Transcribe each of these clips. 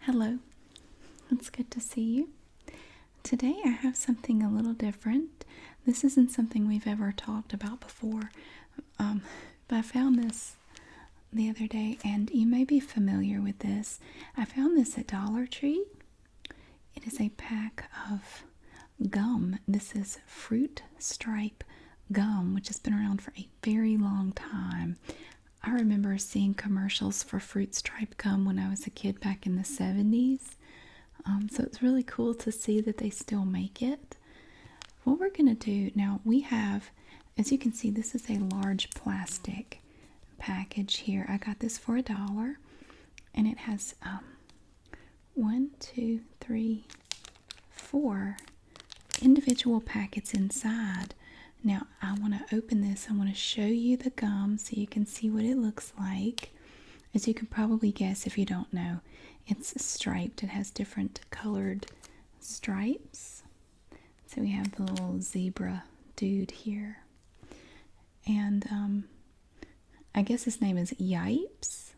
Hello, it's good to see you. Today I have something a little different. This isn't something we've ever talked about before, um, but I found this the other day, and you may be familiar with this. I found this at Dollar Tree. It is a pack of gum. This is fruit stripe gum, which has been around for a very long time. I remember seeing commercials for fruit stripe gum when I was a kid back in the 70s. So it's really cool to see that they still make it. What we're going to do now, we have, as you can see, this is a large plastic package here. I got this for $1, and it has 4 individual packets inside. Now I want to open this. I want to show you the gum so you can see what it looks like. As you can probably guess if you don't know, it's striped. It has different colored stripes. So we have the little zebra dude here. And I guess his name is Yipes.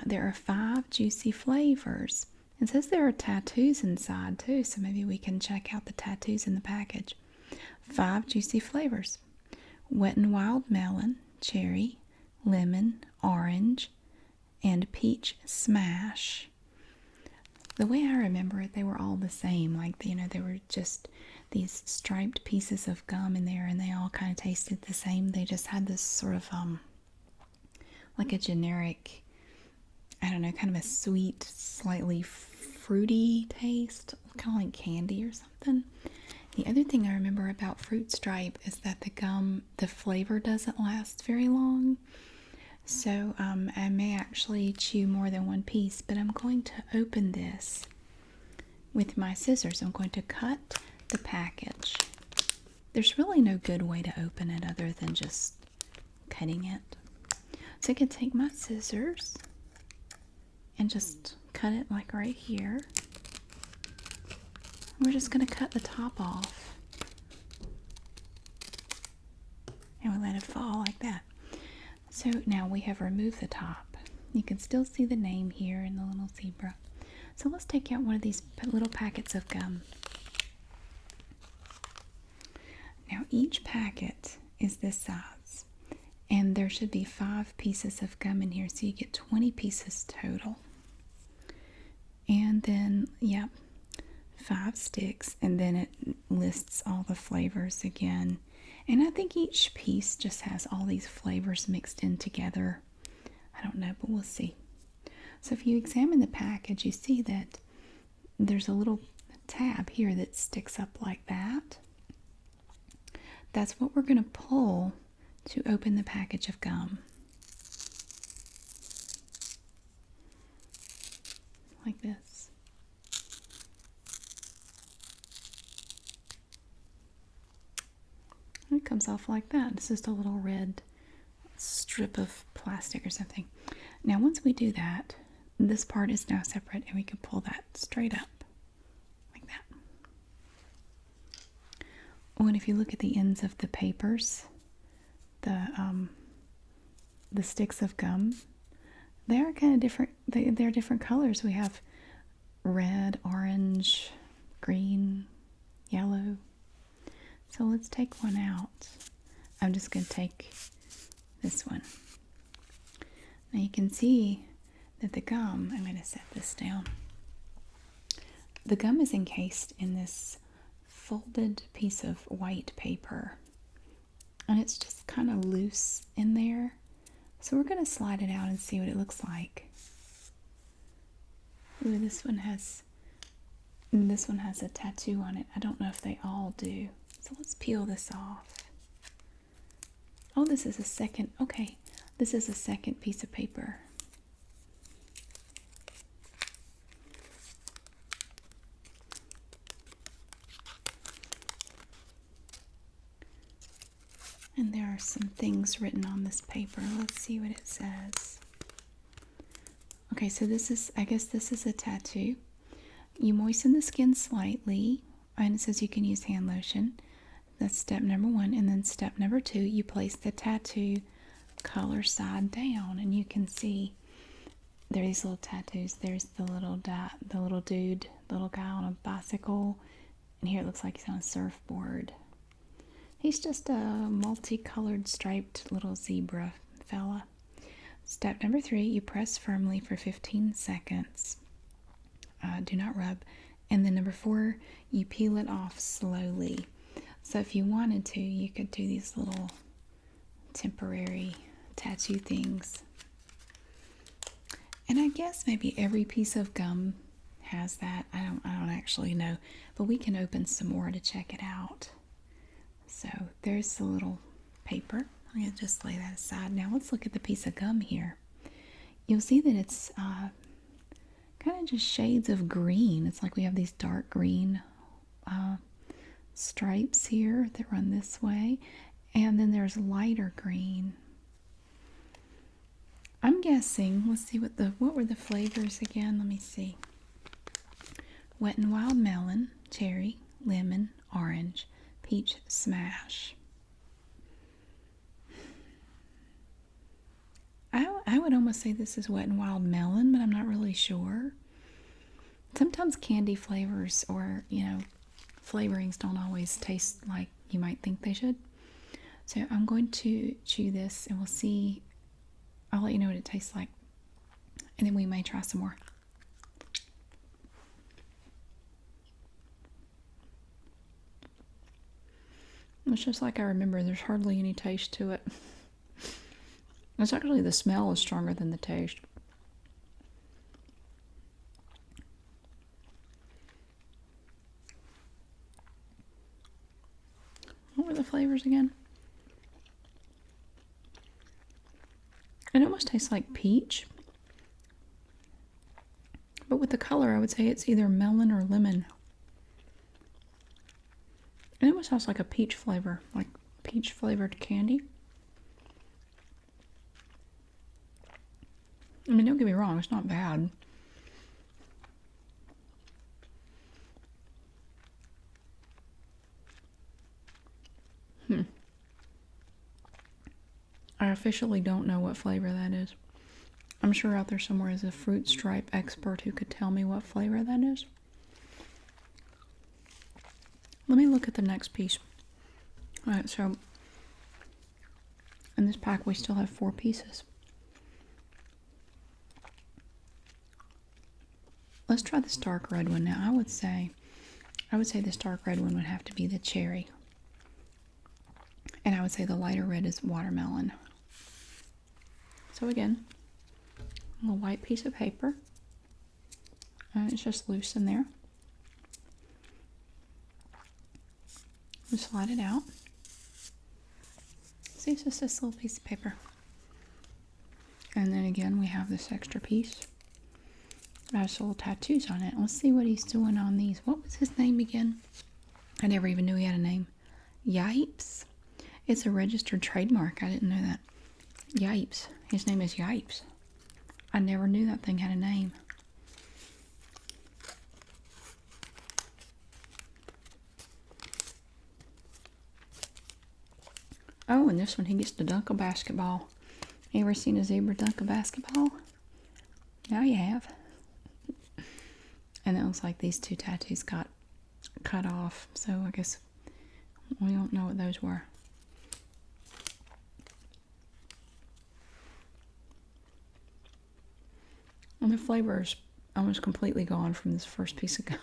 There are 5 juicy flavors. It says there are tattoos inside too, so maybe we can check out the tattoos in the package. 5 juicy flavors: wet and wild melon, cherry, lemon, orange, and peach smash. The way I remember it, they were all the same. Like, they were just these striped pieces of gum in there, and they all kind of tasted the same. They just had this sort of like a generic, I don't know, kind of a sweet, slightly fruity taste, kind of like candy or something. The other thing I remember about fruit stripe is that the flavor doesn't last very long. So I may actually chew more than one piece, but I'm going to open this with my scissors. I'm going to cut the package. There's really no good way to open it other than just cutting it. So I can take my scissors and just cut it like right here. We're just going to cut the top off. And we let it fall like that. So now we have removed the top. You can still see the name here in the little zebra. So let's take out one of these little packets of gum. Now each packet is this size. And there should be 5 pieces of gum in here. So you get 20 pieces total. And then, 5 sticks, and then it lists all the flavors again. And I think each piece just has all these flavors mixed in together. I don't know, but we'll see. So if you examine the package, you see that there's a little tab here that sticks up like that. That's what we're going to pull to open the package of gum. Like this. It comes off like that. It's just a little red strip of plastic or something. Now once we do that, this part is now separate, and we can pull that straight up like that. Oh, and if you look at the ends of the papers, the sticks of gum, they are kind of different. They're different colors. We have red, orange, green, yellow. So let's take one out. I'm just going to take this one. Now you can see that the gum, I'm going to set this down. The gum is encased in this folded piece of white paper. And it's just kind of loose in there. So we're going to slide it out and see what it looks like. Ooh, this one has a tattoo on it. I don't know if they all do. So let's peel this off. Oh, this is a second. Okay, this is a second piece of paper. And there are some things written on this paper. Let's see what it says. Okay, so I guess this is a tattoo. You moisten the skin slightly, and it says you can use hand lotion. That's step number 1. And then step number 2, you place the tattoo color side down, and you can see there are these little tattoos. There's the the little dude, the little guy on a bicycle, and here it looks like he's on a surfboard. He's just a multicolored striped little zebra fella. Step number 3, you press firmly for 15 seconds. Do not rub. And then number 4, you peel it off slowly. So if you wanted to, you could do these little temporary tattoo things. And I guess maybe every piece of gum has that. I don't actually know, but we can open some more to check it out. So there's the little paper. I'm going to just lay that aside. Now let's look at the piece of gum here. You'll see that it's kind of just shades of green. It's like we have these dark green stripes here that run this way, and then there's lighter green. I'm guessing, let's see what were the flavors again? Let me see. Wet and Wild melon, cherry, lemon, orange, peach smash. I would almost say this is Wet and Wild melon, but I'm not really sure. Sometimes candy flavors or, flavorings don't always taste like you might think they should. So I'm going to chew this and we'll see. I'll let you know what it tastes like. And then we may try some more. It's just like I remember, there's hardly any taste to it. It's actually, the smell is stronger than the taste. What were the flavors again? It almost tastes like peach. But with the color, I would say it's either melon or lemon. It almost has like a peach flavor, like peach flavored candy. I mean, don't get me wrong, it's not bad. I officially don't know what flavor that is. I'm sure out there somewhere is a fruit stripe expert who could tell me what flavor that is. Let me look at the next piece. Alright, so in this pack we still have 4 pieces. Let's try this dark red one now. I would say this dark red one would have to be the cherry. And I would say the lighter red is watermelon. So again, a little white piece of paper. And it's just loose in there. We slide it out. See, it's just this little piece of paper. And then again, we have this extra piece. It has little tattoos on it. Let's see what he's doing on these. What was his name again? I never even knew he had a name. Yipes. It's a registered trademark. I didn't know that. Yipes. His name is Yipes. I never knew that thing had a name. Oh, and this one, he gets to dunk a basketball. You ever seen a zebra dunk a basketball? Now you have. And it looks like these 2 tattoos got cut off. So I guess we don't know what those were. And the flavor is almost completely gone from this first piece of gum.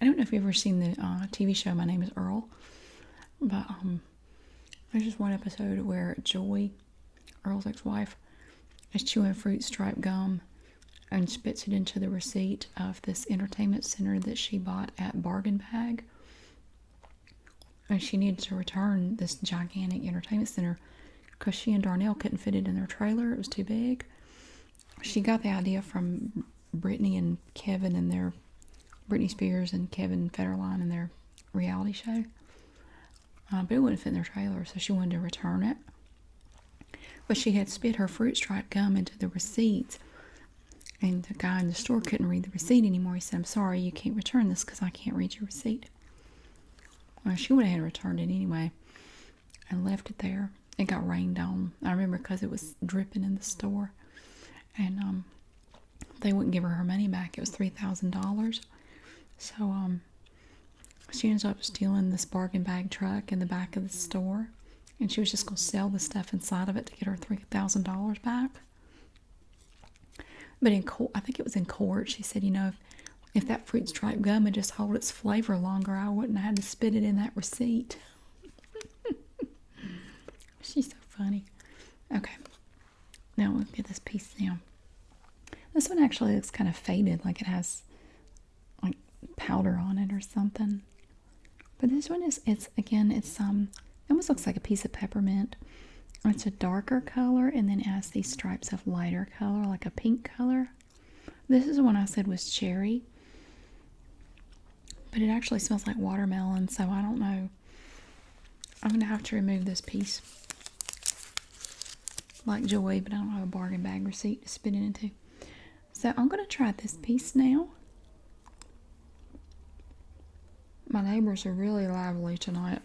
I don't know if you've ever seen the TV show My Name is Earl. But there's just one episode where Joy, Earl's ex-wife, is chewing fruit stripe gum and spits it into the receipt of this entertainment center that she bought at Bargain Bag. And she needed to return this gigantic entertainment center because she and Darnell couldn't fit it in their trailer. It was too big. She got the idea from Britney and Kevin and their Britney Spears and Kevin Federline and their reality show. But it wouldn't fit in their trailer, so she wanted to return it. But she had spit her fruit stripe gum into the receipt. And the guy in the store couldn't read the receipt anymore. He said, "I'm sorry, you can't return this because I can't read your receipt." Well, she went ahead and returned it anyway and left it there. It got rained on. I remember because it was dripping in the store. and they wouldn't give her money back. It was $3,000. So she ended up stealing this bargain bag truck in the back of the store, and she was just going to sell the stuff inside of it to get her $3,000 back. But in court, I think it was in court, she said, if that fruit stripe gum had just hold its flavor longer, I wouldn't have had to spit it in that receipt. She's so funny. Okay, now we'll get this piece now. This one actually looks kind of faded, like it has like powder on it or something. But this one it's it almost looks like a piece of peppermint. It's a darker color, and then it has these stripes of lighter color, like a pink color. This is the one I said was cherry, but it actually smells like watermelon, so I don't know. I'm going to have to remove this piece like Joy, but I don't have a bargain bag receipt to spit it into. So I'm going to try this piece now. My neighbors are really lively tonight.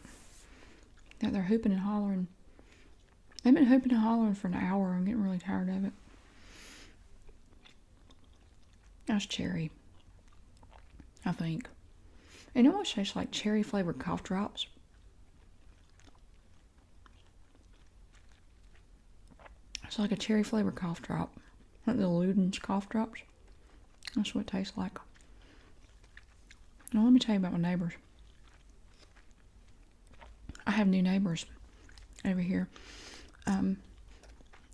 They're hooping and hollering. They've been hooping and hollering for an hour. I'm getting really tired of it. That's cherry, I think. It almost tastes like cherry flavored cough drops. It's like a cherry flavored cough drop. Like the Luden's cough drops. That's what it tastes like. Now let me tell you about my neighbors. I have new neighbors over here.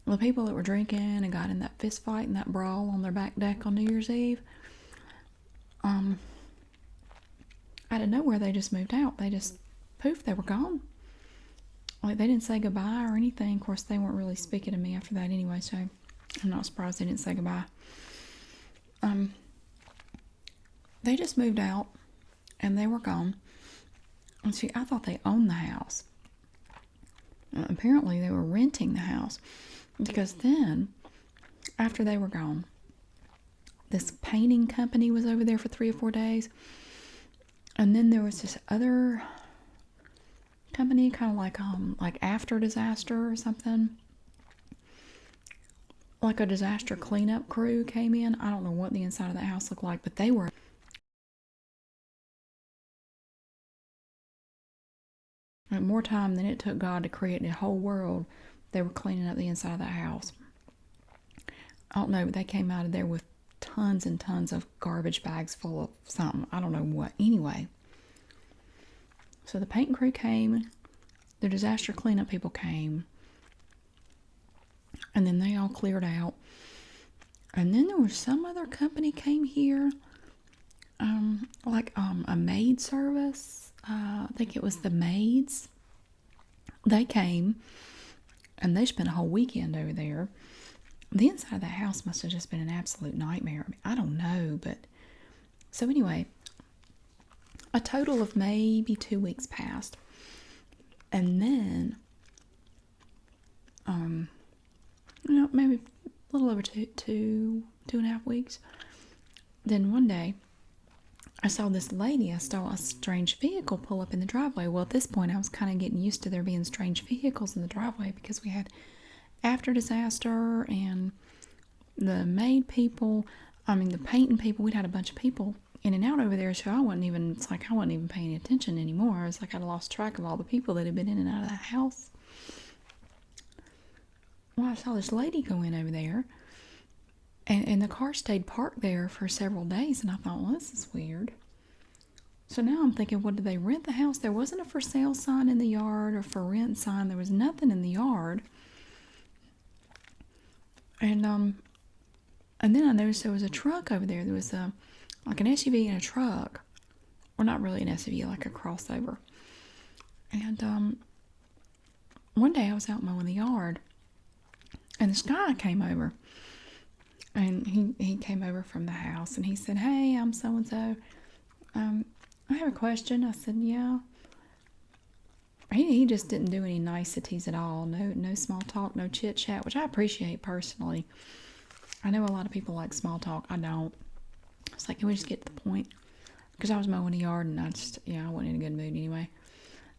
The people that were drinking and got in that fist fight and that brawl on their back deck on New Year's Eve, out of nowhere they just moved out. They just poof, they were gone. Like they didn't say goodbye or anything. Of course, they weren't really speaking to me after that anyway, so I'm not surprised they didn't say goodbye. They just moved out and they were gone. And see, I thought they owned the house. Apparently they were renting the house, because then after they were gone, this painting company was over there for 3 or 4 days, and then there was this other company, kind of like after disaster or something, like a disaster cleanup crew came in. I don't know what the inside of that house looked like, but they were more time than it took God to create the whole world. They were cleaning up the inside of that house. I don't know, but they came out of there with tons and tons of garbage bags full of something. I don't know what. Anyway, so the paint crew came, the disaster cleanup people came, and then they all cleared out. And then there was some other company came here, a maid service. I think it was the maids. They came, and they spent a whole weekend over there. The inside of that house must have just been an absolute nightmare. I don't know, but so anyway, a total of maybe 2 weeks passed, and then, maybe a little over two and a half weeks. Then one day, I saw this lady. I saw a strange vehicle pull up in the driveway. Well, at this point, I was kind of getting used to there being strange vehicles in the driveway, because we had after disaster and the maid people, the painting people. We'd had a bunch of people in and out over there, so I wasn't even paying attention anymore. It's like I'd lost track of all the people that had been in and out of that house. Well, I saw this lady go in over there, and the car stayed parked there for several days, and I thought, well, this is weird. So now I'm thinking, well, did they rent the house? There wasn't a for sale sign in the yard or for rent sign. There was nothing in the yard. And then I noticed there was a truck over there. There was like an SUV and a truck. Well, not really an SUV, like a crossover. And one day I was out mowing the yard, and this guy came over. And he came over from the house, and he said, "Hey, I'm so-and-so. I have a question." I said, "Yeah." He just didn't do any niceties at all. No small talk, no chit chat, which I appreciate personally. I know a lot of people like small talk. I don't. It's like, can we just get to the point? Because I was mowing the yard, and I wasn't in a good mood anyway.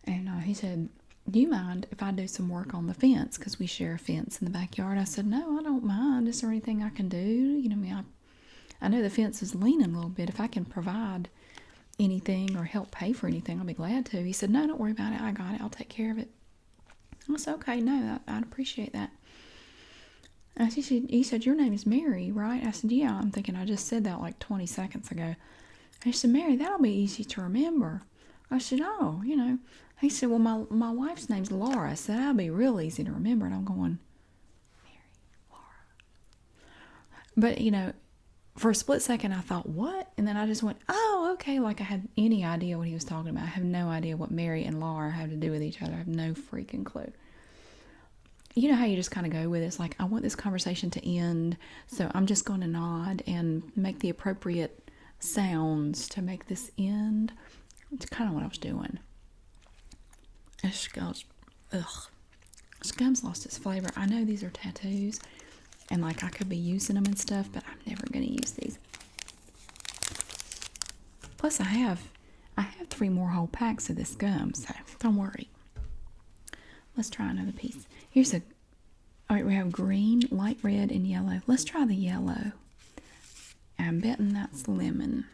And he said, do you mind if I do some work on the fence? Because we share a fence in the backyard. I said, no, I don't mind. Is there anything I can do? I know the fence is leaning a little bit. If I can provide anything or help pay for anything, I'll be glad to. He said, no, don't worry about it. I got it. I'll take care of it. I said, okay, no, I'd appreciate that. He said, your name is Mary, right? I said, yeah. I'm thinking I just said that like 20 seconds ago. He said, Mary, that'll be easy to remember. I said, oh, He said, well, my wife's name's Laura. I said, that'll be real easy to remember. And I'm going, Mary, Laura. But, for a split second, I thought, what? And then I just went, oh, okay. Like I had any idea what he was talking about. I have no idea what Mary and Laura have to do with each other. I have no freaking clue. You know how you just kind of go with it? It's like, I want this conversation to end, so I'm just going to nod and make the appropriate sounds to make this end. It's kind of what I was doing. This goes, ugh. This gum's lost its flavor. I know these are tattoos, and like I could be using them and stuff, but I'm never going to use these. Plus, I have 3 more whole packs of this gum, so don't worry. Let's try another piece. All right, we have green, light red, and yellow. Let's try the yellow. I'm betting that's lemon.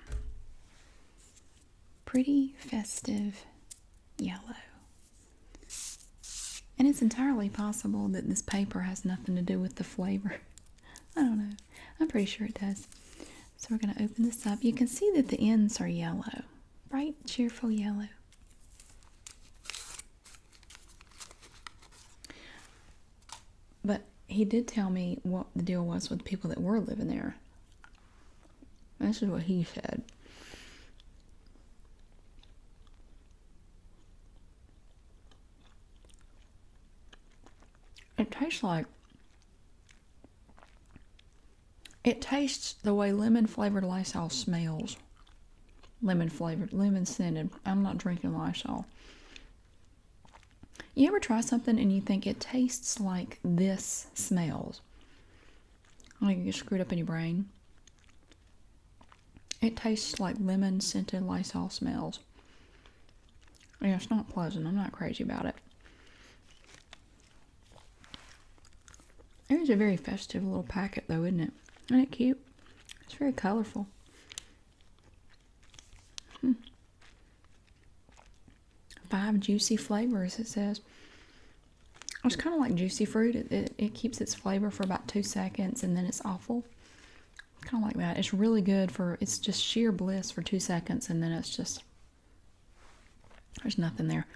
Pretty festive yellow. And it's entirely possible that this paper has nothing to do with the flavor. I don't know. I'm pretty sure it does. So we're going to open this up. You can see that the ends are yellow. Bright, cheerful yellow. But he did tell me what the deal was with the people that were living there. This is what he said. It tastes the way lemon flavored Lysol smells. Lemon flavored, lemon scented. I'm not drinking Lysol. You ever try something and you think it tastes like this smells? Like you get screwed up in your brain. It tastes like lemon scented Lysol smells. Yeah, it's not pleasant. I'm not crazy about it. It is a very festive little packet though, isn't it? Isn't it cute? It's very colorful. 5 juicy flavors, it says. It's kind of like juicy fruit. It keeps its flavor for about 2 seconds and then it's awful. Kind of like that. It's really good it's just sheer bliss for 2 seconds and then it's just, there's nothing there.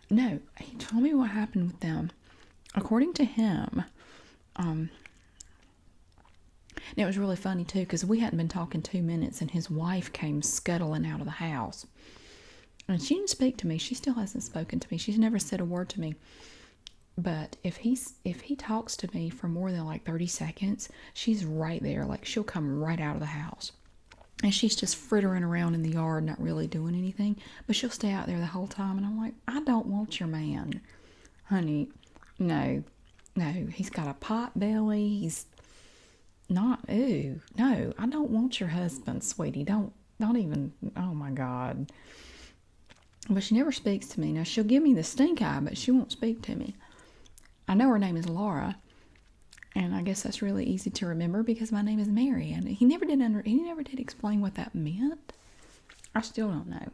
No, he told me what happened with them. According to him, and it was really funny too because we hadn't been talking 2 minutes and his wife came scuttling out of the house. And she didn't speak to me. She still hasn't spoken to me. She's never said a word to me. But if he talks to me for more than like 30 seconds, she's right there. Like she'll come right out of the house. And she's just frittering around in the yard, not really doing anything. But she'll stay out there the whole time. And I'm like, I don't want your man. Honey, no. He's got a pot belly. He's not, ooh, no. I don't want your husband, sweetie. Don't even, oh my God. But she never speaks to me. Now, she'll give me the stink eye, but she won't speak to me. I know her name is Laura, and I guess that's really easy to remember because my name is Mary, and he never did explain what that meant. I still don't know.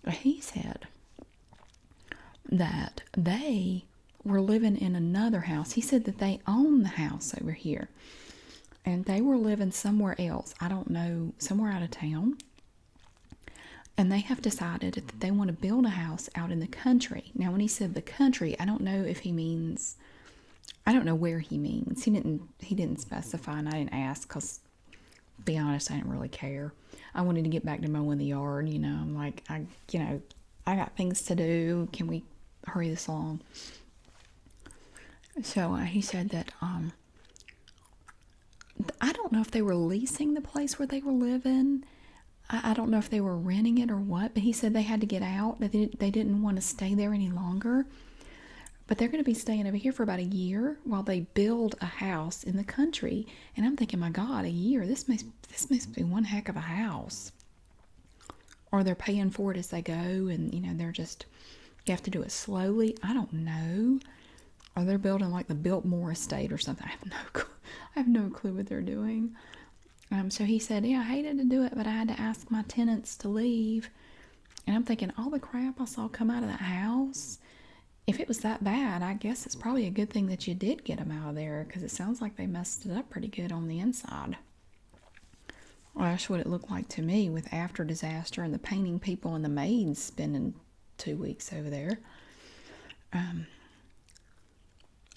But he said that they were living in another house. He said that they own the house over here, and they were living somewhere else. I don't know, somewhere out of town. And they have decided that they want to build a house out in the country. Now, when he said the country, I don't know if he means, I don't know where he means. He didn't specify, and I didn't ask because, to be honest, I didn't really care. I wanted to get back to mowing the yard, I'm like, I got things to do. Can we hurry this along? So he said that, I don't know if they were leasing the place where they were living. I don't know if they were renting it or what, but he said they had to get out, that they didn't want to stay there any longer. But they're going to be staying over here for about a year while they build a house in the country. And I'm thinking, my God, a year, this must be one heck of a house. Or they're paying for it as they go, and they're just You have to do it slowly. I don't know. Or they're building like the Biltmore estate or something. I have no clue. I have no clue what they're doing. So he said, yeah, I hated to do it, but I had to ask my tenants to leave. And I'm thinking, all the crap I saw come out of that house, if it was that bad, I guess it's probably a good thing that you did get them out of there, because it sounds like they messed it up pretty good on the inside. Well, that's what it looked like to me, with after disaster and the painting people and the maids spending 2 weeks over there.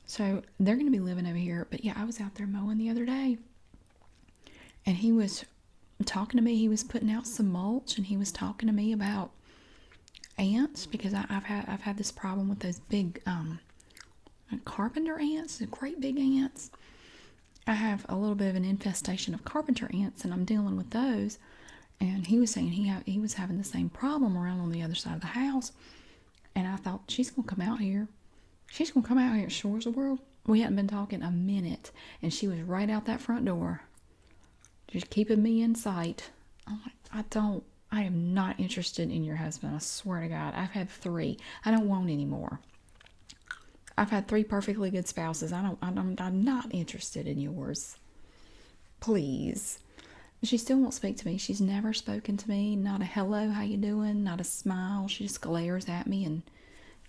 So they're going to be living over here. But yeah, I was out there mowing the other day, and he was talking to me. He was putting out some mulch, and he was talking to me about ants, because I've had this problem with those big carpenter ants, the great big ants. I have a little bit of an infestation of carpenter ants, and I'm dealing with those. And he was saying he was having the same problem around on the other side of the house. And I thought, she's gonna come out here. She's gonna come out here at Shores of World. We hadn't been talking a minute, and she was right out that front door, just keeping me in sight. I'm like, I am not interested in your husband. I swear to God, I've had 3. I don't want any more. I've had 3 perfectly good spouses. I'm not interested in yours. Please. She still won't speak to me. She's never spoken to me. Not a hello, how you doing? Not a smile. She just glares at me and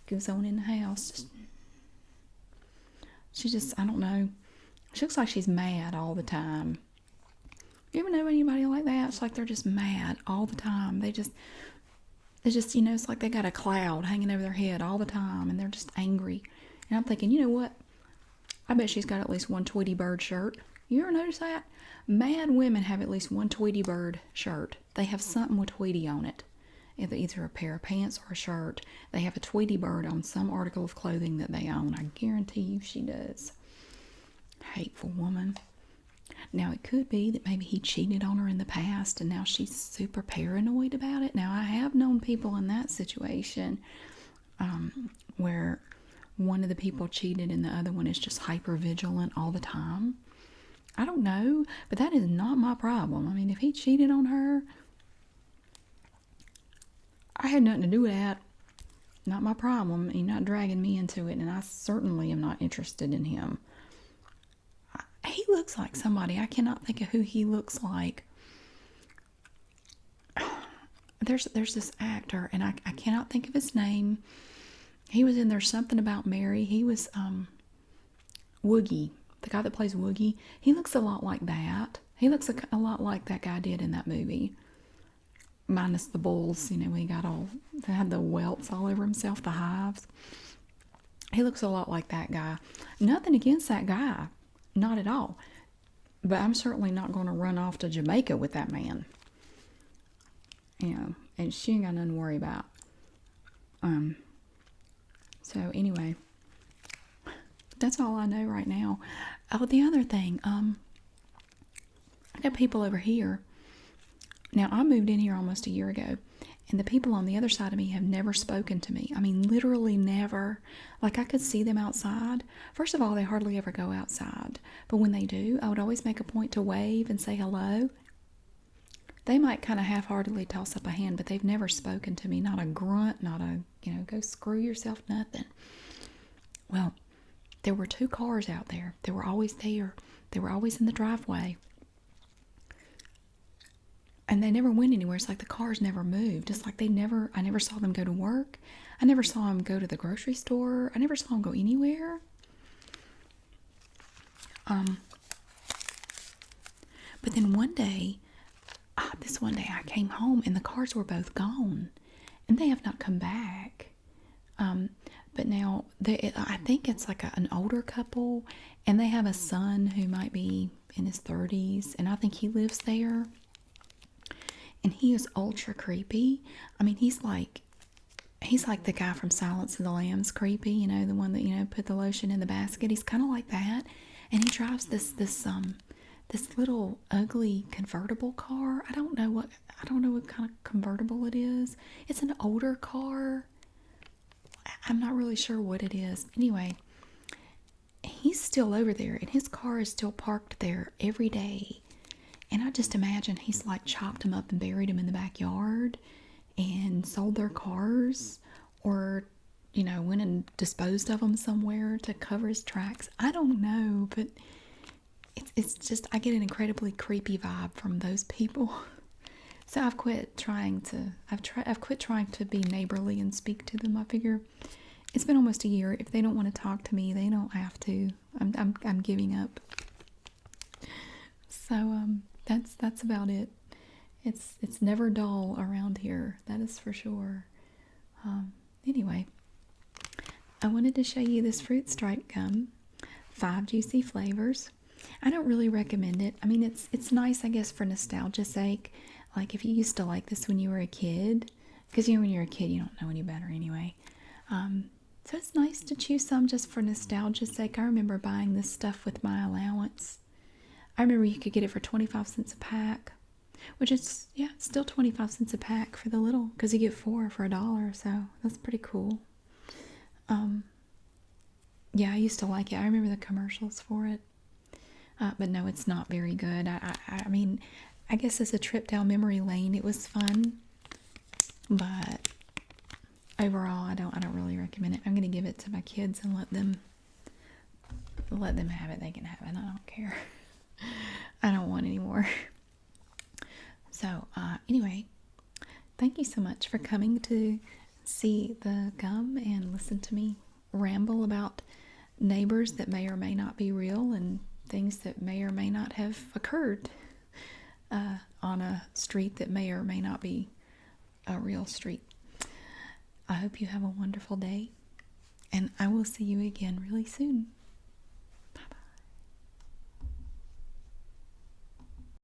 goes on in the house. I don't know. She looks like she's mad all the time. You ever know anybody like that? It's like they're just mad all the time. It's just, it's like they got a cloud hanging over their head all the time, and they're just angry. And I'm thinking, you know what? I bet she's got at least one Tweety Bird shirt. You ever notice that? Mad women have at least one Tweety Bird shirt. They have something with Tweety on it. Either a pair of pants or a shirt. They have a Tweety Bird on some article of clothing that they own. I guarantee you she does. Hateful woman. Now, it could be that maybe he cheated on her in the past, and now she's super paranoid about it. Now, I have known people in that situation where one of the people cheated and the other one is just hyper vigilant all the time. I don't know, but that is not my problem. I mean, if he cheated on her, I had nothing to do with that. Not my problem. You're not dragging me into it, and I certainly am not interested in him. He looks like somebody. I cannot think of who he looks like. There's this actor, and I cannot think of his name. He was in There's Something About Mary. He was Woogie, the guy that plays Woogie. He looks a lot like that. He looks a lot like that guy did in that movie. Minus the bulls, when he had the welts all over himself, the hives. He looks a lot like that guy. Nothing against that guy. Not at all. But I'm certainly not going to run off to Jamaica with that man. And she ain't got nothing to worry about. So anyway, that's all I know right now. Oh, the other thing, I got people over here. Now, I moved in here almost a year ago, and the people on the other side of me have never spoken to me. I mean, literally never. Like, I could see them outside. First of all, they hardly ever go outside. But when they do, I would always make a point to wave and say hello. They might kind of half-heartedly toss up a hand, but they've never spoken to me. Not a grunt, not a, go screw yourself, nothing. Well, there were 2 cars out there. They were always there. They were always in the driveway. And they never went anywhere. It's like the cars never moved. It's like I never saw them go to work. I never saw them go to the grocery store. I never saw them go anywhere. But then one day I came home and the cars were both gone. And they have not come back. But now, I think it's like an older couple. And they have a son who might be in his 30s. And I think he lives there. And he is ultra creepy. I mean, he's like the guy from Silence of the Lambs creepy, the one that, put the lotion in the basket. He's kind of like that. And he drives this little ugly convertible car. I don't know what kind of convertible it is. It's an older car. I'm not really sure what it is. Anyway, he's still over there, and his car is still parked there every day. And I just imagine he's like chopped them up and buried them in the backyard and sold their cars, or went and disposed of them somewhere to cover his tracks. I don't know, but it's just I get an incredibly creepy vibe from those people. So I've quit trying to I've quit trying to be neighborly and speak to them. I figure it's been almost a year. If they don't want to talk to me, they don't have to. I'm giving up. So that's about it. It's never dull around here. That is for sure. Anyway, I wanted to show you this fruit stripe gum. 5 juicy flavors. I don't really recommend it. I mean, it's nice, I guess, for nostalgia's sake. Like if you used to like this when you were a kid, because when you're a kid, you don't know any better anyway. So it's nice to chew some just for nostalgia's sake. I remember buying this stuff with my allowance. I remember you could get it for 25 cents a pack, which is, yeah, still 25 cents a pack for the little, because you get 4 for $1, so that's pretty cool. Yeah, I used to like it. I remember the commercials for it. But no, it's not very good. I mean, I guess as a trip down memory lane, it was fun, but overall, I don't really recommend it. I'm gonna give it to my kids and let them have it. They can have it. I don't care. I don't want any more. So anyway, thank you so much for coming to see the gum and listen to me ramble about neighbors that may or may not be real and things that may or may not have occurred on a street that may or may not be a real street. I hope you have a wonderful day, and I will see you again really soon.